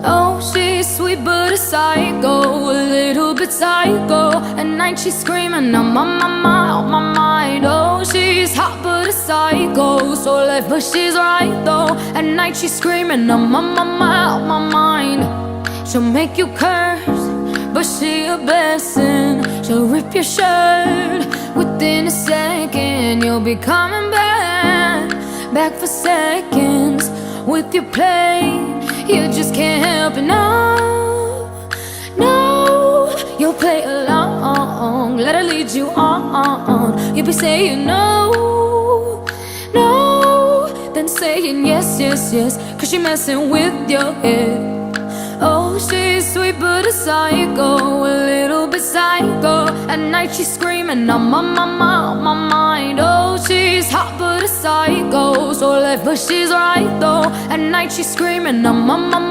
Oh, she's sweet but a psycho, a little bit psycho. At night she's screaming, I'm on my mind. Oh, she's hot but a psycho, so left but she's right though. At night she's screaming, I'm on my mind. She'll make you curse, but she a blessing. She'll rip your shirt within a second. You'll be coming back for seconds with your play. You just can't help it, no, no. You'll play along, let her lead you on. You'll be saying no, no, then saying yes, yes, yes, 'cause she messing with your head. Oh, she's sweet but a psycho, a little bit psycho. At night she's screaming, I'm on my mind. Oh, she's hot but a psycho, so left but she's right though. At night she's screaming, I'm on my